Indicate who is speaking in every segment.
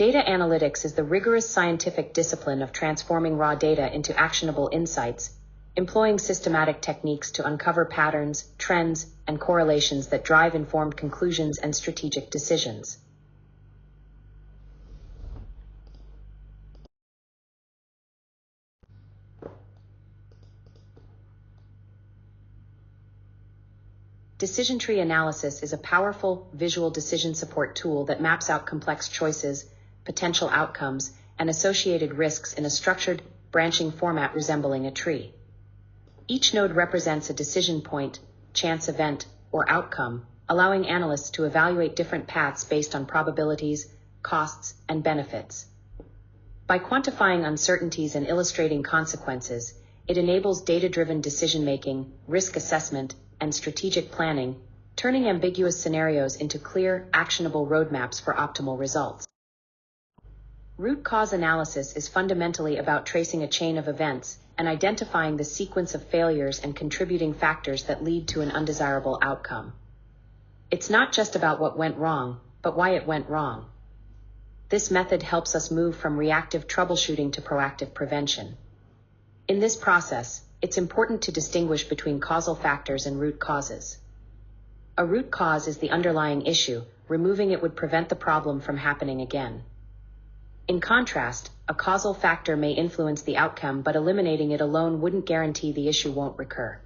Speaker 1: Data analytics is the rigorous scientific discipline of transforming raw data into actionable insights, employing systematic techniques to uncover patterns, trends, and correlations that drive informed conclusions and strategic decisions. Decision tree analysis is a powerful visual decision support tool that maps out complex choices, potential outcomes, and associated risks in a structured, branching format resembling a tree. Each node represents a decision point, chance event, or outcome, allowing analysts to evaluate different paths based on probabilities, costs, and benefits. By quantifying uncertainties and illustrating consequences, it enables data-driven decision-making, risk assessment, and strategic planning, turning ambiguous scenarios into clear, actionable roadmaps for optimal results. Root cause analysis is fundamentally about tracing a chain of events and identifying the sequence of failures and contributing factors that lead to an undesirable outcome. It's not just about what went wrong, but why it went wrong. This method helps us move from reactive troubleshooting to proactive prevention. In this process, it's important to distinguish between causal factors and root causes. A root cause is the underlying issue. Removing it would prevent the problem from happening again. In contrast, a causal factor may influence the outcome, but eliminating it alone wouldn't guarantee the issue won't recur.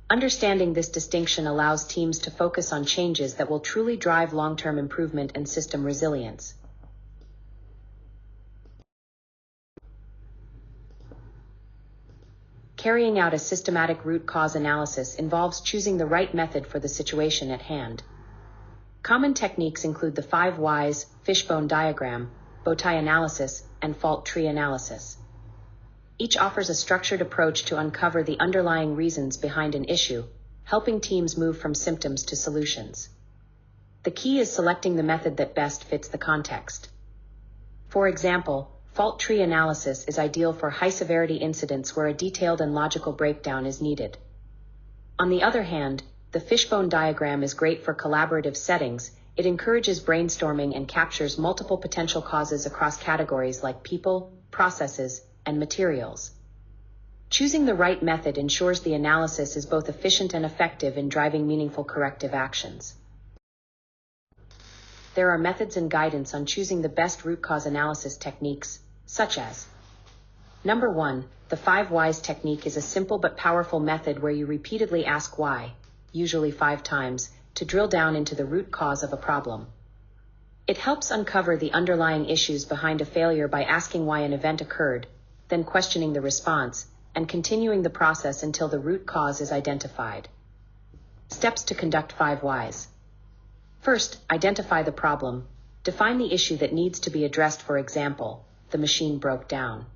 Speaker 1: Understanding this distinction allows teams to focus on changes that will truly drive long-term improvement and system resilience. Carrying out a systematic root cause analysis involves choosing the right method for the situation at hand. Common techniques include the 5 whys, fishbone diagram, bowtie analysis, and fault tree analysis. Each offers a structured approach to uncover the underlying reasons behind an issue, helping teams move from symptoms to solutions. The key is selecting the method that best fits the context. For example, fault tree analysis is ideal for high-severity incidents where a detailed and logical breakdown is needed. On the other hand, the fishbone diagram is great for collaborative settings. It encourages brainstorming and captures multiple potential causes across categories like people, processes, and materials. Choosing the right method ensures the analysis is both efficient and effective in driving meaningful corrective actions. There are methods and guidance on choosing the best root cause analysis techniques, such as: Number 1, the 5 whys technique is a simple but powerful method where you repeatedly ask why, usually 5 times, to drill down into the root cause of a problem. It helps uncover the underlying issues behind a failure by asking why an event occurred, then questioning the response, and continuing the process until the root cause is identified. Steps to conduct 5 whys. First, identify the problem. Define the issue that needs to be addressed. For example, the machine broke down.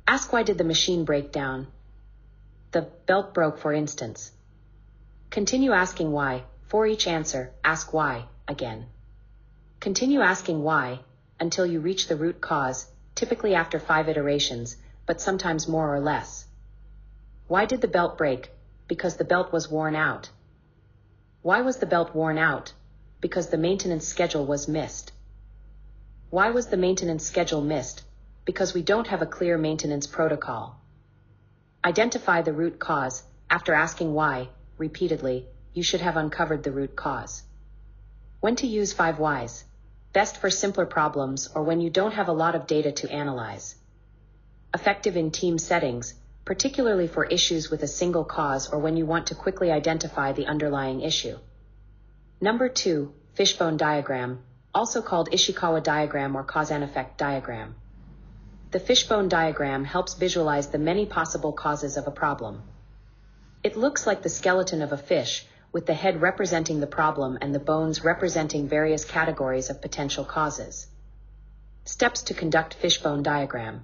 Speaker 1: Ask, why did the machine break down? The belt broke, for instance. Continue asking why. For each answer, ask why again. Continue asking why until you reach the root cause, typically after 5 iterations, but sometimes more or less. Why did the belt break? Because the belt was worn out. Why was the belt worn out? Because the maintenance schedule was missed. Why was the maintenance schedule missed? Because we don't have a clear maintenance protocol. Identify the root cause. After asking why repeatedly, you should have uncovered the root cause. When to use 5 whys. Best for simpler problems or when you don't have a lot of data to analyze. Effective in team settings, particularly for issues with a single cause or when you want to quickly identify the underlying issue. Number 2, fishbone diagram, also called Ishikawa diagram or cause and effect diagram. The fishbone diagram helps visualize the many possible causes of a problem. It looks like the skeleton of a fish, with the head representing the problem and the bones representing various categories of potential causes. Steps to conduct fishbone diagram.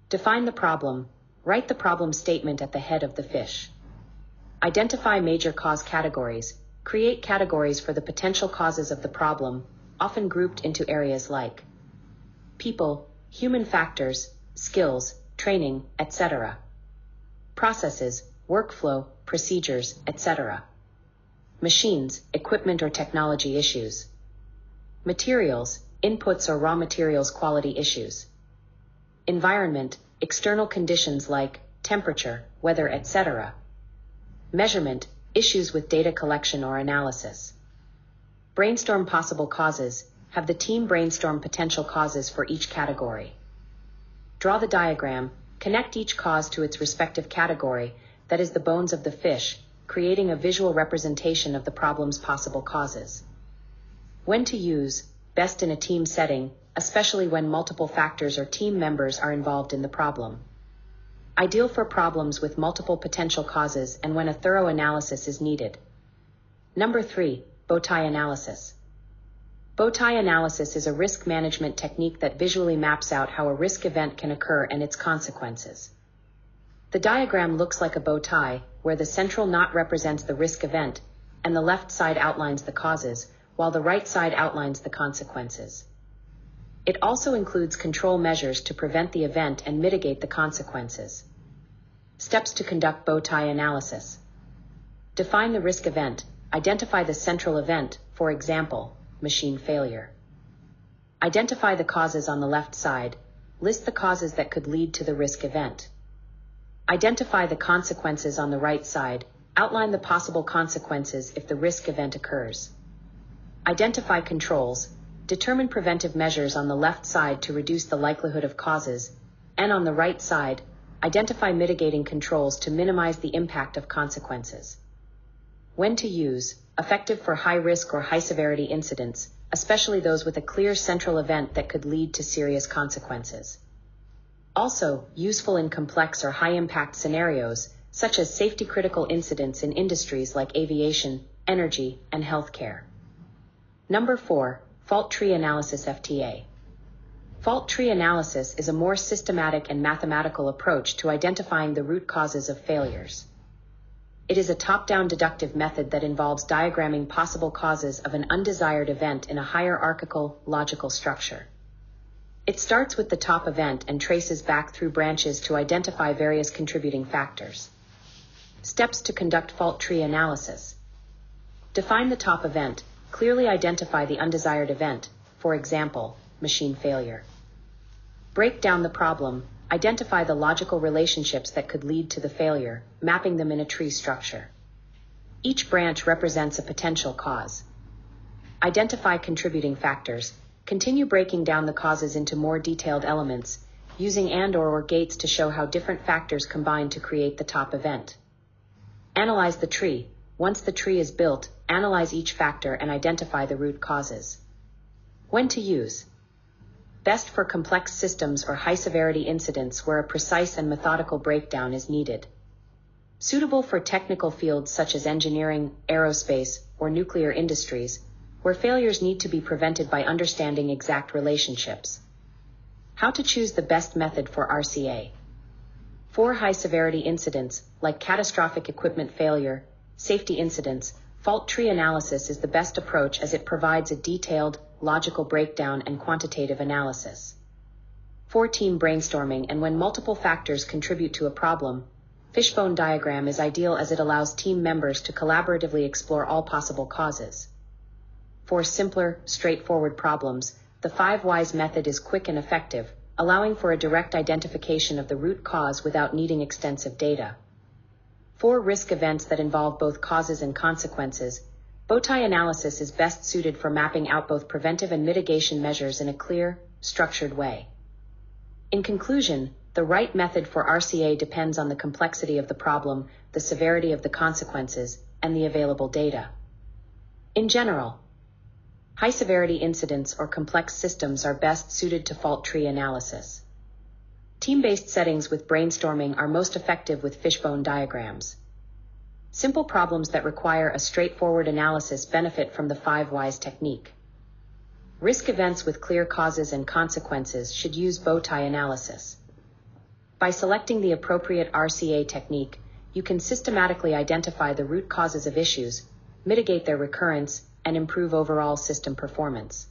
Speaker 1: Define the problem. Write the problem statement at the head of the fish. Identify major cause categories. Create categories for the potential causes of the problem, often grouped into areas like people, human factors, skills, training, etc. Processes, workflow, procedures, etc. Machines, equipment or technology issues. Materials, inputs or raw materials quality issues. Environment, external conditions like temperature, weather, etc. Measurement, issues with data collection or analysis. Brainstorm possible causes, have the team brainstorm potential causes for each category. Draw the diagram, connect each cause to its respective category, that is the bones of the fish, creating a visual representation of the problem's possible causes. When to use, best in a team setting, especially when multiple factors or team members are involved in the problem. Ideal for problems with multiple potential causes and when a thorough analysis is needed. Number 3, Bowtie analysis. Bowtie analysis is a risk management technique that visually maps out how a risk event can occur and its consequences. The diagram looks like a bow tie, where the central knot represents the risk event, and the left side outlines the causes, while the right side outlines the consequences. It also includes control measures to prevent the event and mitigate the consequences. Steps to conduct bow tie analysis. Define the risk event, identify the central event, for example, machine failure. Identify the causes on the left side, list the causes that could lead to the risk event. Identify the consequences on the right side, outline the possible consequences if the risk event occurs. Identify controls, determine preventive measures on the left side to reduce the likelihood of causes, and on the right side, identify mitigating controls to minimize the impact of consequences. When to use, effective for high-risk or high-severity incidents, especially those with a clear central event that could lead to serious consequences. Also, useful in complex or high-impact scenarios, such as safety-critical incidents in industries like aviation, energy, and healthcare. Number 4, Fault Tree Analysis FTA. Fault tree analysis is a more systematic and mathematical approach to identifying the root causes of failures. It is a top-down deductive method that involves diagramming possible causes of an undesired event in a hierarchical, logical structure. It starts with the top event and traces back through branches to identify various contributing factors. Steps to conduct fault tree analysis. Define the top event, clearly identify the undesired event, for example, machine failure. Break down the problem, identify the logical relationships that could lead to the failure, mapping them in a tree structure. Each branch represents a potential cause. Identify contributing factors, continue breaking down the causes into more detailed elements, using and/or gates to show how different factors combine to create the top event. Analyze the tree. Once the tree is built, analyze each factor and identify the root causes. When to use. Best for complex systems or high-severity incidents where a precise and methodical breakdown is needed. Suitable for technical fields such as engineering, aerospace, or nuclear industries, where failures need to be prevented by understanding exact relationships. How to choose the best method for RCA. For high-severity incidents, like catastrophic equipment failure, safety incidents, fault tree analysis is the best approach as it provides a detailed, logical breakdown and quantitative analysis. For team brainstorming and when multiple factors contribute to a problem, fishbone diagram is ideal as it allows team members to collaboratively explore all possible causes. For simpler, straightforward problems, the 5 whys method is quick and effective, allowing for a direct identification of the root cause without needing extensive data. For risk events that involve both causes and consequences, Bowtie analysis is best suited for mapping out both preventive and mitigation measures in a clear, structured way. In conclusion, the right method for RCA depends on the complexity of the problem, the severity of the consequences, and the available data. In general, high-severity incidents or complex systems are best suited to fault tree analysis. Team-based settings with brainstorming are most effective with fishbone diagrams. Simple problems that require a straightforward analysis benefit from the 5 whys technique. Risk events with clear causes and consequences should use Bowtie analysis. By selecting the appropriate RCA technique, you can systematically identify the root causes of issues, mitigate their recurrence, and improve overall system performance.